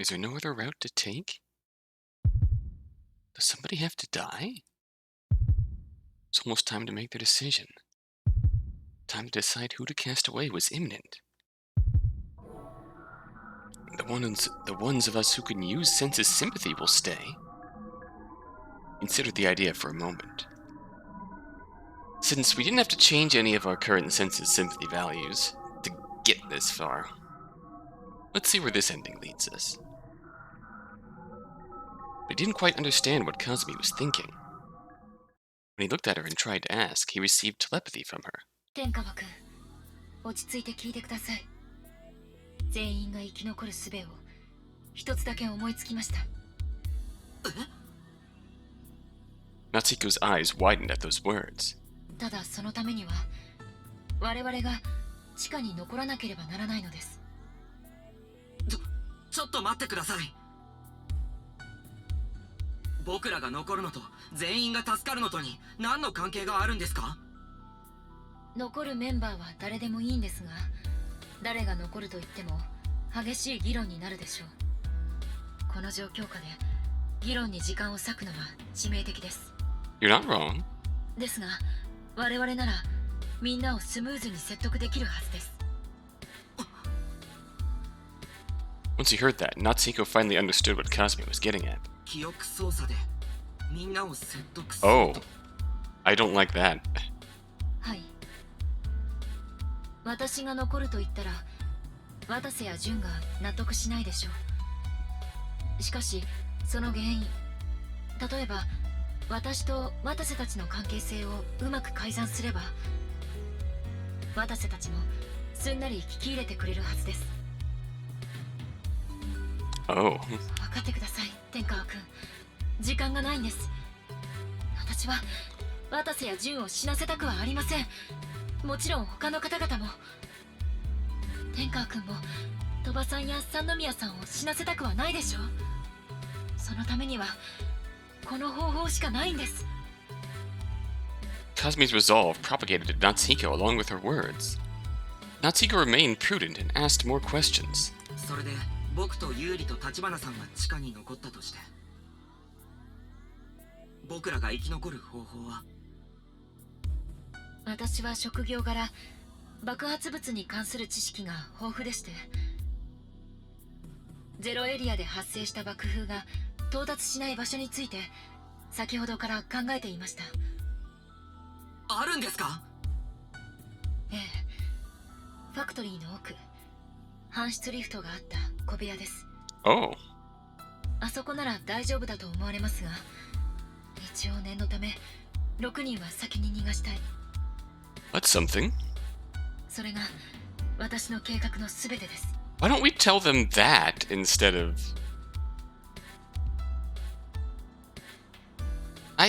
Is there no other route to take? Does somebody have to die? It's almost time to make their decision. Time to decide who to cast away was imminent. The ones of us who can use Senses Sympathy will stay. Consider the idea for a moment. Since we didn't have to change any of our current Senses Sympathy values to get this far, let's see where this ending leads us. But he didn't quite understand what Kazami was thinking. When he looked at her and tried to ask, he received telepathy from her. Tenkawa-kun, 落ち着いて聞いてください。全員が生き残る術を一つだけ思いつきました。Natsuhiko's eyes widened at those words. ただそのためには我々が地下に残らなければならないのです。ちょっと待ってください。僕らが残るのと全員が助かるのとに何の関係があるんですか？残るメンバーは誰でもいいんですが、誰が残ると言っても激しい議論になるでしょう。この状況下で議論に時間を割くのは致命的です。You're not wrong. ですが、我々ならみんなをスムーズに説得できるはずです。Once he heard that, Natsuhiko finally understood what Kazami was getting at. 記憶操作でみんなを説得する。Oh, I don't like that. はい。私が残ると言ったら、渡瀬や純が納得しないでしょう。しかし、その原因、例えば私と渡瀬たちの関係性をうまく改ざんすれば、渡瀬たちもすんなり聞き入れてくれるはずです。Oh. 分かってください、天川君。時間がないんです。私は渡瀬や純を死なせたくはありません。もちろん他の方々も。天川君も鳥羽さんや三宮さんを死なせたくはないでしょう。そのためにはこの方法しかないんです。Kazami's resolve propagated to Natsuhiko along with her words. Natsuhiko remained prudent and asked more questions. それで僕とユーリと橘さんが地下に残ったとして、僕らが生き残る方法は？私は職業柄爆発物に関する知識が豊富でして、ゼロエリアで発生した爆風が到達しない場所について先ほどから考えていました。あるんですか？ええ、ファクトリーの奥、搬出リフトがあった小部屋です。Oh. あそこなら大丈夫だと思われますが、一応念のため6人は先に逃がしたい。That's something. それが私の計画のすべてです。Why don't we tell them that instead of...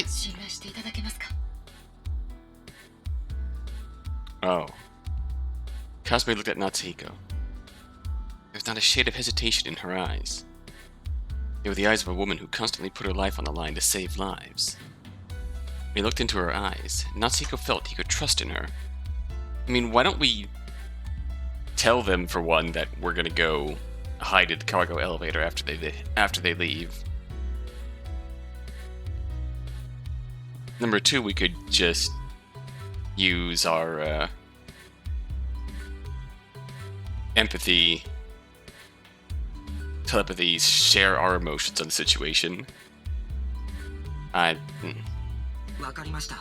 信頼していただけますか？ Oh. Kazumi looked at Natsuhiko. There's not a shade of hesitation in her eyes. They were the eyes of a woman who constantly put her life on the line to save lives. When he looked into her eyes, Natsuhiko felt he could trust in her. I mean, why don't we tell them, for one, that we're gonna go hide at the cargo elevator after they leave? Number two, we could just use our empathy, telepathy, share our emotions on the situation. わかりました。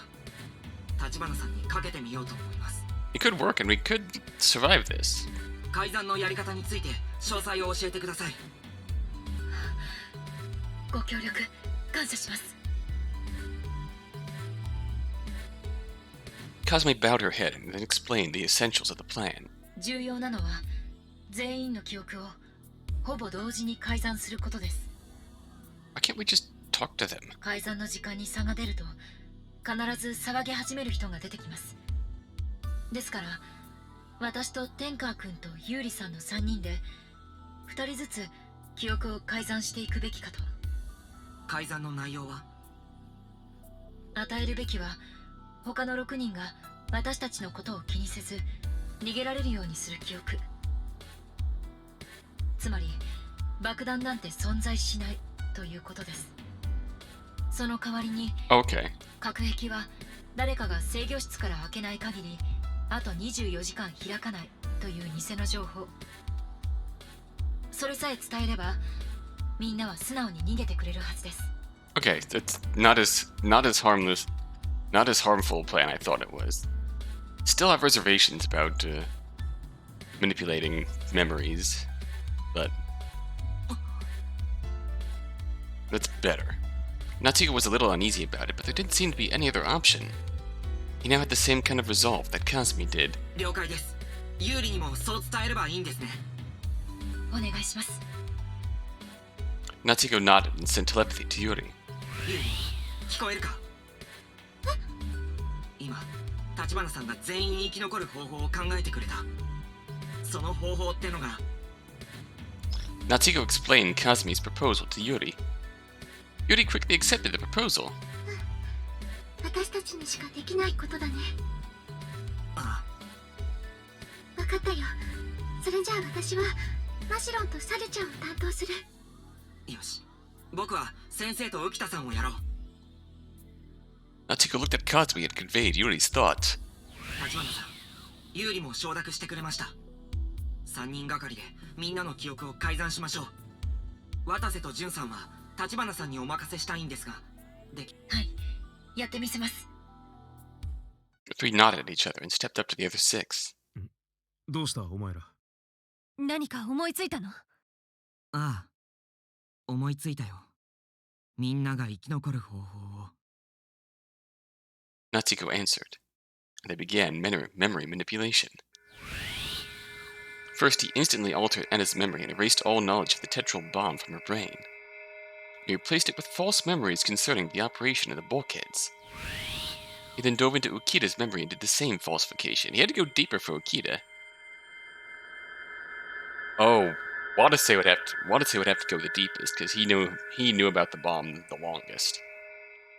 橘さんにかけてみようと思います。It could work and we could survive this. 改ざんのやり方について詳細を教えてください。ご協力感謝します。Kazumi bowed her head and then explained the essentials of the plan. 重要なのは全員の記憶をほぼ同時に改ざんすることです。Why can't we just talk to them? 改ざんの時間に差が出ると必ず騒ぎ始める人が出てきます。ですから私と天川君とユーリさんの3人で2人ずつ記憶を改ざんしていくべきかと。改ざんの内容は？与えるべきは他の6人が私たちのことを気にせず逃げられるようにする記憶。つまり爆弾なんて存在しないということです。その代わりに Okay. 核壁は誰かが制御室から開けない限りあと24時間開かないという偽の情報。それさえ伝えればみんなは素直に逃げてくれるはずです。 Okay, it's not as harmless, not as harmful a plan I thought it was. Still have reservations about manipulating memories, but that's better. Natsuhiko was a little uneasy about it, but there didn't seem to be any other option. He now had the same kind of resolve that Kazami did. 了解です。ユーリにもそう伝えればいいんですね。お願いします。 Natsuhiko nodded and sent telepathy to Yuuri. ユーリ、聞こえるか？今、橘さんが全員生き残る方法を考えてくれた。その方法ってのが。Natsuhiko explained Kazami's proposal to Yuuri. Yuuri quickly accepted the proposal. 私たちにしかできないことだね。あ分かったよ。それじゃあ私はマシロンとサルちゃんを担当する。よし。僕は先生と浮田さんをやろう。Natsuhiko looked at Kazami and conveyed Yuri's thoughts. 橘さん、ユーリも承諾してくれました。3人がかりでみんなの記憶を改ざんしましょう。渡瀬と潤さんは橘さんにお任せしたいんですが、はい、やってみせます。 The three nodded at each other and stepped up to the other six. どうしたお前ら。何か思いついたの？ああ、思いついたよ。みんなが生き残る方法を。Natsuhiko answered. They began memory manipulation. First, he instantly altered Anna's memory and erased all knowledge of the tetral bomb from her brain. He replaced it with false memories concerning the operation of the bulkheads. He then dove into Ukida's memory and did the same falsification. He had to go deeper for Ukida. Oh, Watase would have to go the deepest because he knew about the bomb the longest.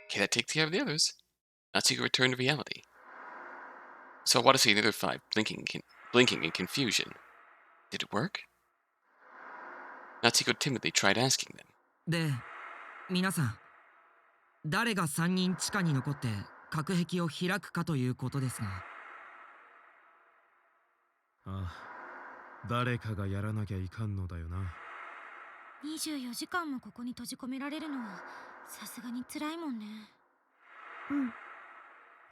Okay, that takes care of the others. Natsuhiko returned to reality. Saw Watase and the other five blinking in confusion. Did it work? Natsuhiko timidly tried asking them. で、皆さん、誰が3人地下に残って隔壁を開くかということですが。ああ、誰かがやらなきゃいかんのだよな。24時間もここに閉じ込められるのはさすがに辛いもんね。うん。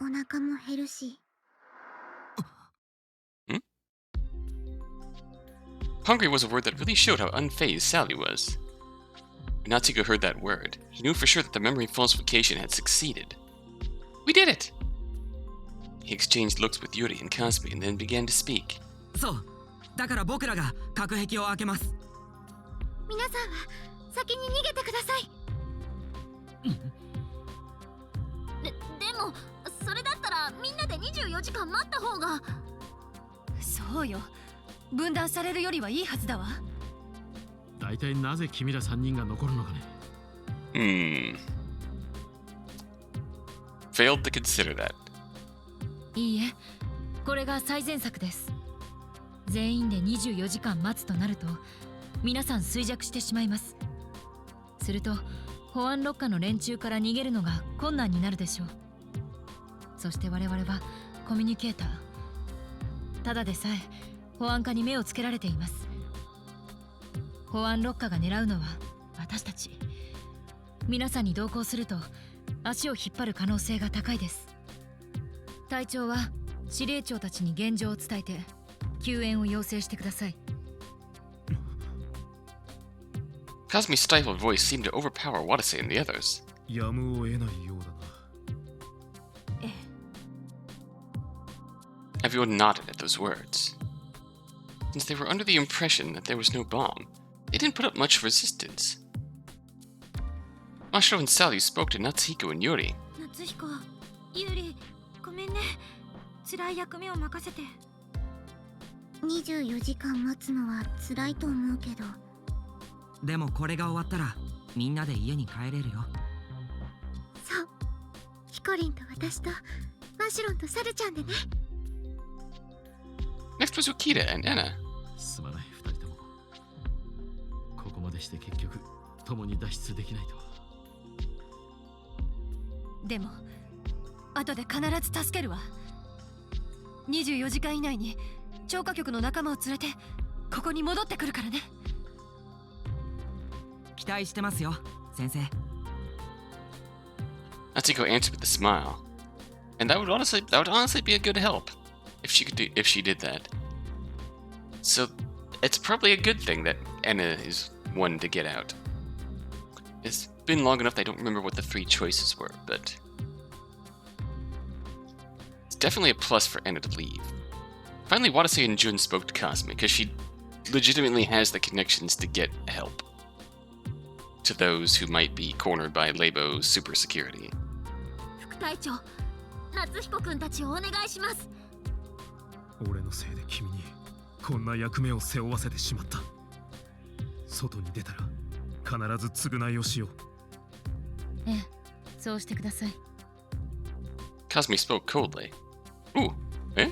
お腹も減るし。Hungry was a word that really showed how unfazed Sally was. When Natsuhiko heard that word, he knew for sure that the memory falsification had succeeded. We did it! He exchanged looks with Yuuri and Kazami and then began to speak. そう。だから僕らが隔壁を開けます。皆さんは先に逃げてください。でもそれだったらみんなで24時間待った方が。そうよ。分断されるよりはいいはずだわ。大体なぜ君ら3人が残るのかね。Failed to consider that. いいえ、これが最善策です。全員で24時間待つとなると皆さん衰弱してしまいます。すると保安ロッカの連中から逃げるのが困難になるでしょう。そして我々はコミュニケーター。ただでさえ保安課に目をつけられています。保安ロッカが狙うのは私たち。皆さんに同行すると足を引っ張る可能性が高いです。隊長は司令長たちに現状を伝えて救援を要請してください。Kazami's stifled voice seemed to overpower Watase and the others. やむを得ないようだな。ええ。 Everyone nodded at those words. Since they were under the impression that there was no bomb, they didn't put up much resistance. Mashiro and Sally spoke to Natsuhiko and Yuuri. 夏彦、ユーリ、ごめんね。辛い役目を任せて。24時間待つのは辛いと思うけど。でもこれが終わったらみんなで家に帰れるよ。そう。ヒコリンと私とマシロンとサルちゃんでね。Next was Ukida and Anna. すまない2人とも。ここまでして結局共に脱出できないとは。でも後で必ず助けるわ。24時間以内に超過局の仲間を連れてここに戻ってくるからね。期待してますよ、先生。Natsuhiko answered with a smile, and that would honestly be a good help if she did that. So it's probably a good thing that Anna is one to get out. It's been long enough that I don't remember what the three choices were, but it's definitely a plus for Anna to leave. Finally, Watase and Jun spoke to Kazami because she legitimately has the connections to get help to those who might be cornered by Leibo's super security. 副隊長、夏彦くんたちをお願いします。俺のせいで君にこんな役目を背負わせてしまった。外に出たら必ず償いをしよう。ええ、そうしてください。Kazami spoke coldly. Ooh, eh?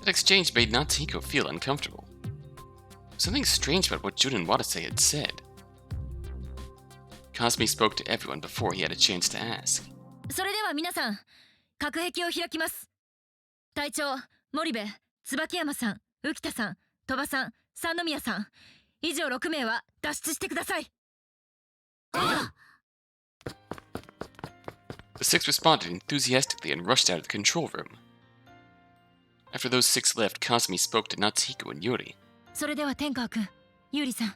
That exchange made Natsuhiko feel uncomfortable. Something strange about what Jun and Watase had said. Kazami spoke to everyone before he had a chance to ask. それでは皆さん、隔壁を開きます。隊長、森部、椿山さん、浮田さん、鳥羽さん、三宮さん、以上6名は脱出してください。The six responded enthusiastically and rushed out of the control room. After those six left, Kazami spoke to Natsuhiko and Yuuri. それでは天川くん、ユーリさん、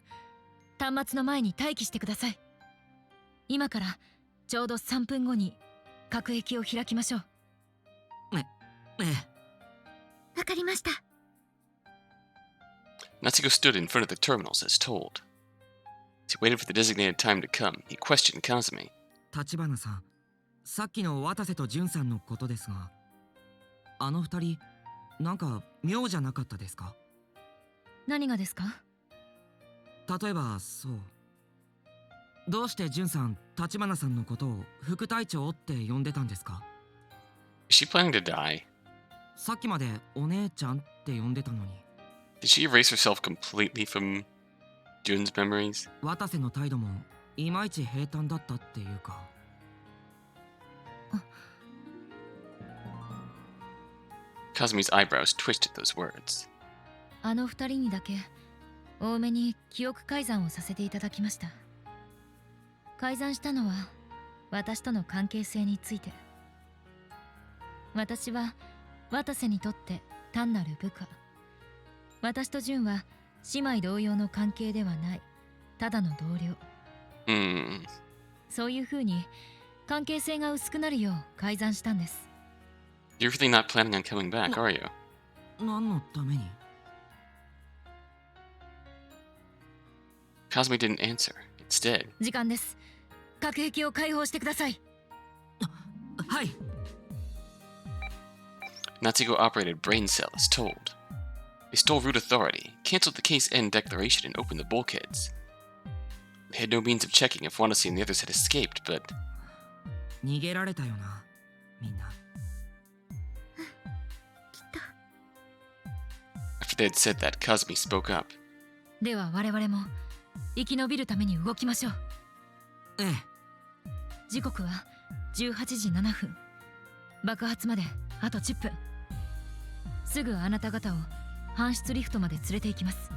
端末の前に待機してください。今からちょうど3分後に隔壁を開きましょう。わかりました。Natsuhiko stood in front of the terminals as told. As he waited for the designated time to come, he questioned Kazami. 橘さん、さっきの渡瀬と潤さんのことですが、あの二人なんか妙じゃなかったですか？何がですか？例えばそう、どうして潤さん、橘さんのことを副隊長って呼んでたんですか？ Is she planning to die? さっきまでお姉ちゃんって呼んでたのに。 Did she erase herself completely from Jun's memories? 渡瀬の態度もいまいち平坦だったっていうか。Kazami's eyebrows twisted those words. あの2人にだけ多めに記憶改ざんをさせていただきました。改ざんしたのは私との関係性について。私は渡瀬にとって単なる部下。私と純は姉妹同様の関係ではない、ただの同僚。そういう風に関係性が薄くなるよう改ざんしたんです。You're really not planning on coming back, are you? 何のために？ Kazami didn't answer. Instead, 時間です。隔壁を解放してください。はい。Natsuhiko operated Brain Cell as told. They stole root authority, canceled the case end declaration, and opened the bulkheads. They had no means of checking if Watase and the others had escaped, but 逃げられたよな、みんな。after they had said that, Kazami spoke up. では我々も生き延びるために動きましょう。ええ。時刻は18時7分。爆発まであと10分。すぐあなた方を搬出リフトまで連れて行きます。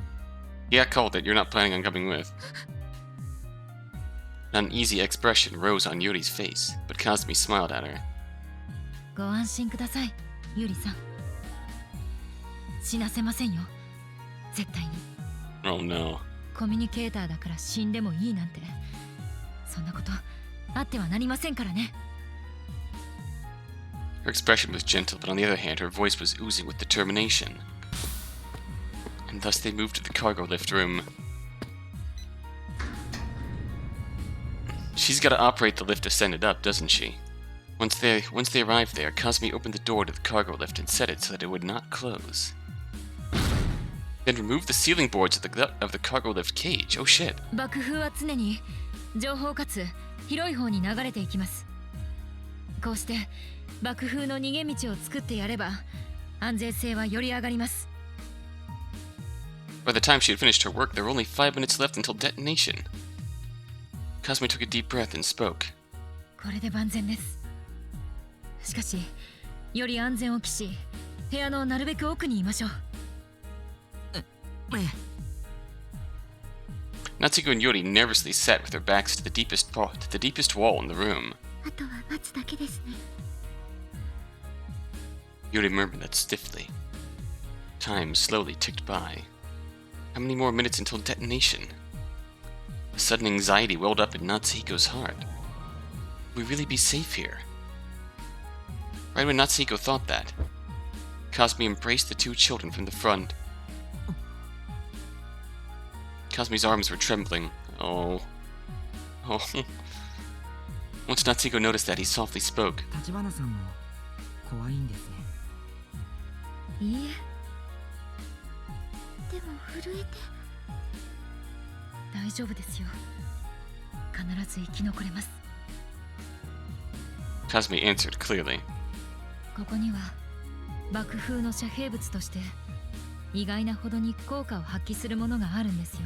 Yeah, called it. You're not planning on coming with. An uneasy expression rose on Yuri's face, but Kazami smiled at her. ご安心ください、ユリさん。死なせませんよ、絶対に。Oh no. コミュニケーターだから死んでもいいなんて、そんなことあってはなりませんからね。Her expression was gentle, but on the other hand, her voice was oozing with determination. And thus they moved to the cargo lift room. She's got to operate the lift to send it up, doesn't she? Once they arrived there, Kazami opened the door to the cargo lift and set it so that it would not close. Then removed the sealing boards of the cargo lift cage. Oh shit. 爆風は常に情報かつ広い方に流れていきます。こうして爆風の逃げ道を作ってやれば安全性はより上がります。By the time she had finished her work, there were only 5 minutes left until detonation. Kazami took a deep breath and spoke. これで万全です。しかし、より安全を期し、部屋のなるべく奥にいましょう。Natsuhiko and Yuuri nervously sat with their backs to the deepest wall in the room. あとは待つだけですね。Yuuri murmured that stiffly. Time slowly ticked by. How many more minutes until detonation? A sudden anxiety welled up in Natsuhiko's heart. Would we really be safe here? Right when Natsuhiko thought that, Kazami embraced the 2 children from the front. Kazami's arms were trembling. Oh. Once Natsuhiko noticed that, he softly spoke. 橘さんも怖いんですね。いいえ。でも震えて。大丈夫ですよ。必ず生き残れます。Kazami answered clearly. ここには爆風の遮蔽物として意外なほどに効果を発揮するものがあるんですよ。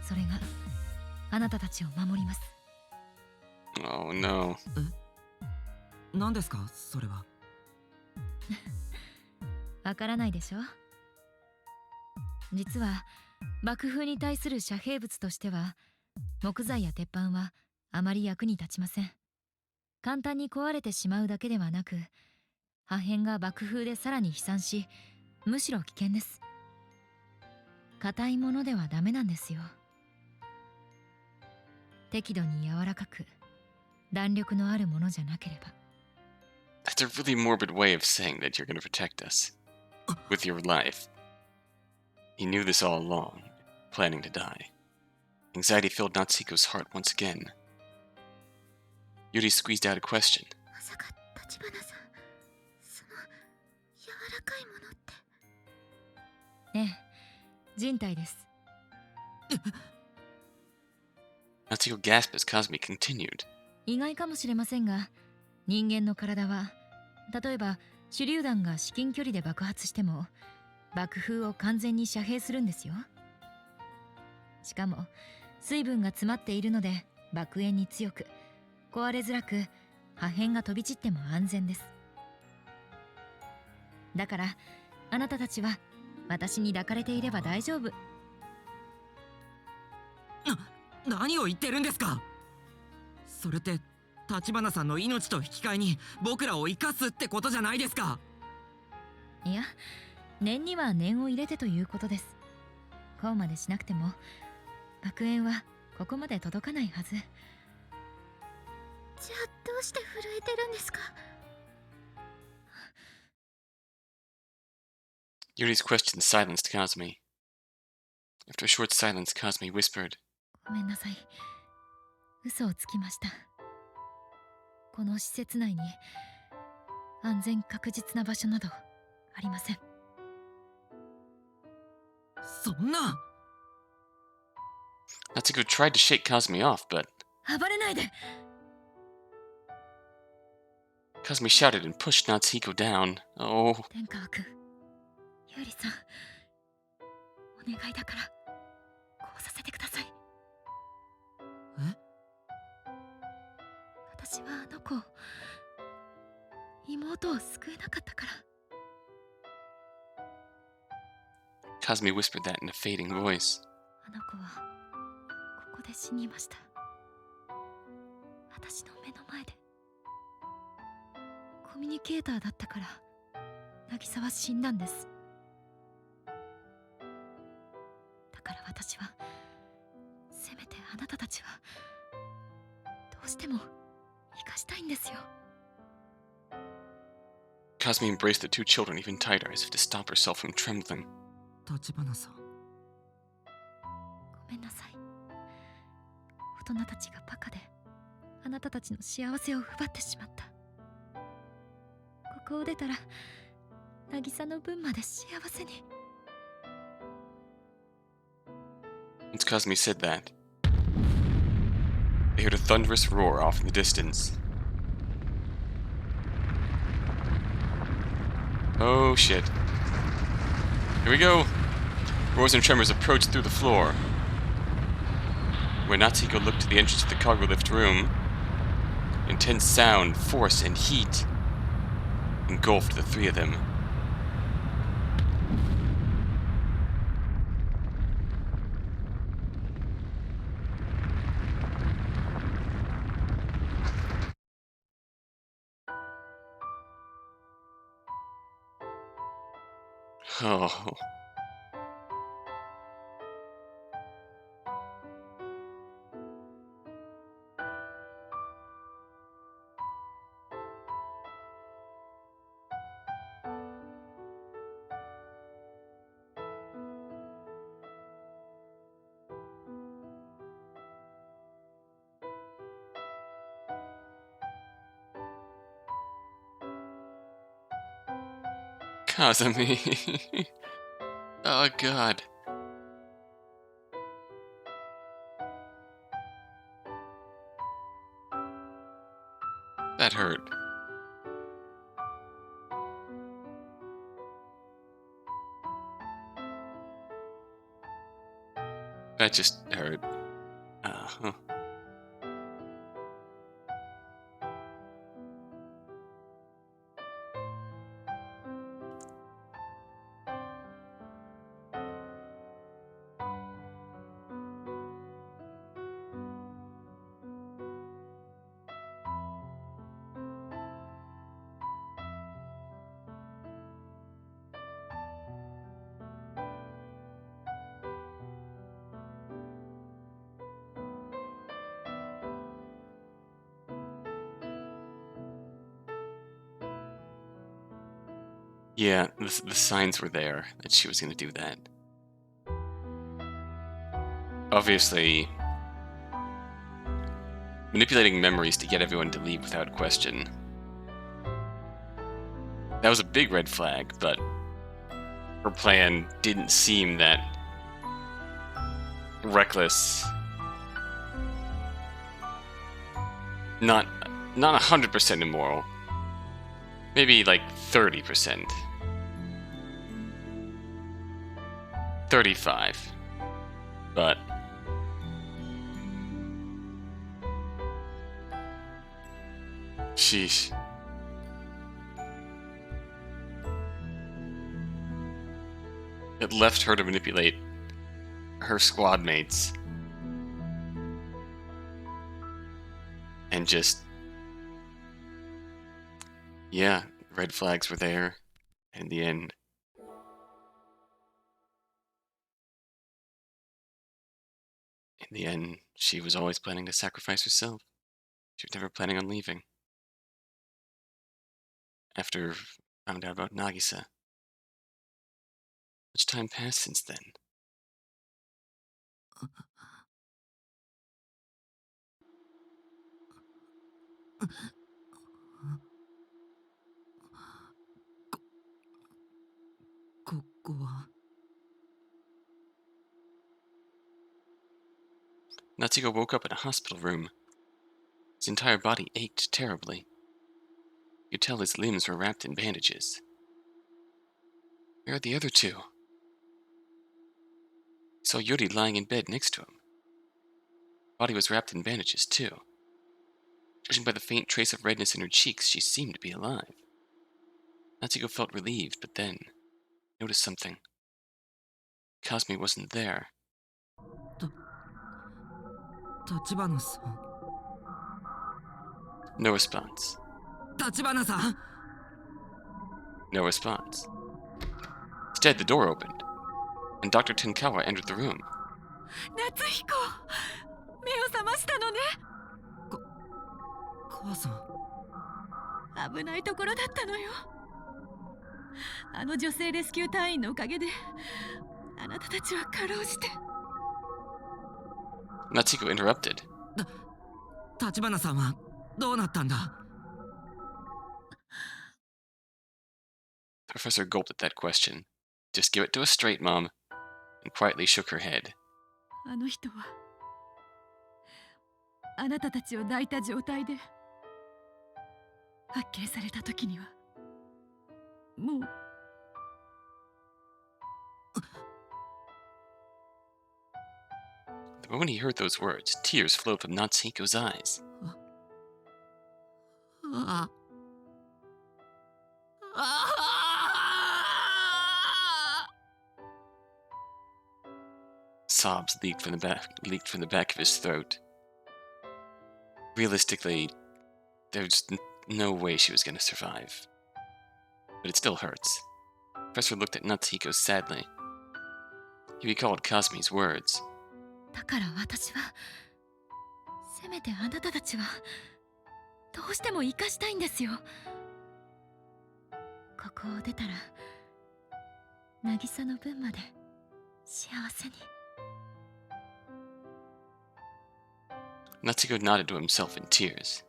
それがあなたたちを守ります。Oh no. 何ですかそれは。わからないでしょ。実は爆風に対する遮蔽物としては木材や鉄板はあまり役に立ちません。簡単に壊れてしまうだけではなく、破片が爆風でさらに飛散し、むしろ危険です。硬いものではダメなんですよ。適度に柔らかく弾力のあるものじゃなければ。 That's a really morbid way of saying that you're going to protect us. With your life. He knew this all along, planning to die. Anxiety filled Natsuhiko's heart once again. Yuuri squeezed out a question. まさか橘さん、その柔らかいものって。ええ、人体です。Natsuhiko gasped as Kazami continued. 意外かもしれませんが、人間の体は例えば手榴弾が至近距離で爆発しても爆風を完全に遮蔽するんですよ。しかも水分が詰まっているので爆炎に強く、壊れづらく、破片が飛び散っても安全です。だからあなたたちは私に抱かれていれば大丈夫。何を言ってるんですか。それって橘さんの命と引き換えに僕らを生かすってことじゃないですか。いや、念には念を入れてということです。こうまでしなくても爆炎はここまで届かないはず。じゃあどうして震えてるんですか。Yuri's question silenced Kazami. After a short silence, Kazami whispered. ごめんなさい。嘘をつきました。この施設内に安全確実な場所などありません。そんな。Natsuhiko tried to shake Kazami off, but 暴れないで。 Kazami shouted and pushed Natsuhiko down. Oh. 天川くん、ゆりさん、お願いだからこうさせてください。私はあの子を、妹を救えなかったから。 Kazami whispered that in a fading voice. あの子はここで死にました。私の目の前で。コミュニケーターだったから渚は死んだんです。だから私はせめてあなたたちはどうしても生かしたいんですよ。 Kazami embraced the 2 children even tighter, as if to stop herself from trembling. 橘さん。ごめんなさい。大人たちがバカであなたたちの幸せを奪ってしまった。ここを出たら渚の分まで幸せに。 Once Kazami said that, they heard a thunderous roar off in the distance. Oh shit. Here we go. Roars and tremors approached through the floor. When Natsuhiko looked to the entrance of the cargo lift room, intense sound, force, and heat engulfed the three of them. Oh. Kazami. Oh god. That hurt. That just hurt. Huh. Yeah, the signs were there that she was going to do that. Obviously, manipulating memories to get everyone to leave without question. That was a big red flag, but her plan didn't seem that reckless. Not 100% immoral. Maybe like 30%. 35. But sheesh. It left her to manipulate her squad mates. And just... yeah, red flags were there. And in the end... she was always planning to sacrifice herself. She was never planning on leaving. After found out about Nagisa. Much time passed since then. Natsuhiko woke up in a hospital room. His entire body ached terribly. You could tell his limbs were wrapped in bandages. Where are the other two? He saw Yuuri lying in bed next to him. Her body was wrapped in bandages, too. Judging by the faint trace of redness in her cheeks, she seemed to be alive. Natsuhiko felt relieved, but then noticed something. Kazami wasn't there. No response. No response. Instead, the door opened, and Dr. Tenkawa entered the room. Natsuhiko! 目を覚ましたのね。母さん。危ないところだったのよ。あの女性レスキュー隊員のおかげで、あなたたちはかろうじて。Natsuhiko interrupted. 橘さんはどうなったんだ? The professor gulped at that question. Just give it to us straight, Mom, and quietly shook her head. あの人はあなたたちを抱いた状態で発見された時にはもう The moment he heard those words, tears flowed from Natsuhiko's eyes. Sobs leaked from the back of his throat. Realistically, there's no way she was going to survive. But it still hurts. The professor looked at Natsuhiko sadly. He recalled Kazami's words. だから私はせめてあなたたちはどうしても生かしたいんですよ。ここを出たら渚の分まで幸せに。Natsuhiko nodded to himself in tears.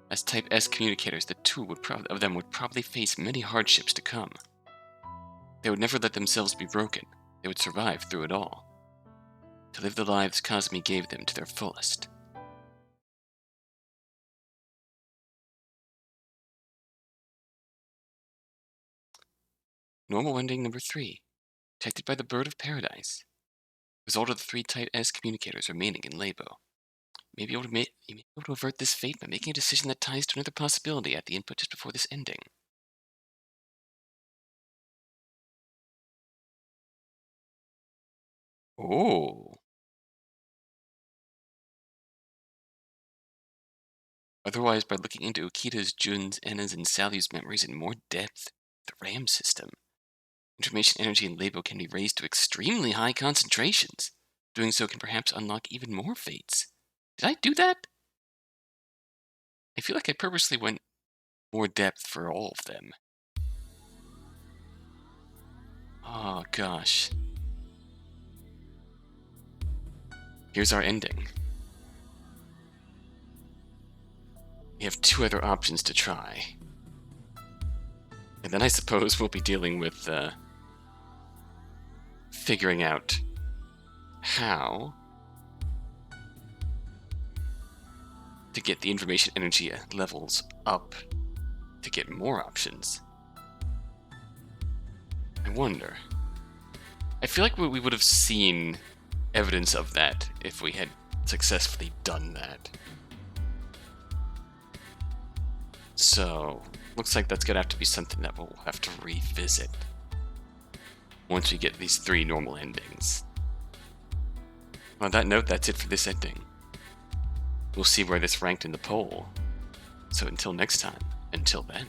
As Type S communicators, the two of them would probably face many hardships to come. They would never let themselves be broken. They would survive through it all. To live the lives Kazami gave them to their fullest. Normal ending number 3. Protected by the Bird of Paradise. Result of the 3 Type S communicators remaining in Labo. You may be able to avert this fate by making a decision that ties to another possibility at the input just before this ending. Oh. Otherwise, by looking into Okita's, Jun's, Enna's, and Sally's memories in more depth, the RAM system, information energy in Labo can be raised to extremely high concentrations. Doing so can perhaps unlock even more fates. Did I do that? I feel like I purposely went more depth for all of them. Oh gosh. Here's our ending. We have 2 other options to try. And then I suppose we'll be dealing with figuring out how to get the information energy levels up to get more options. I wonder. I feel like we would have seen evidence of that if we had successfully done that. So, looks like that's gonna have to be something that we'll have to revisit once we get these 3 normal endings. On that note, that's it for this ending. We'll see where this ranked in the poll. So until next time, until then.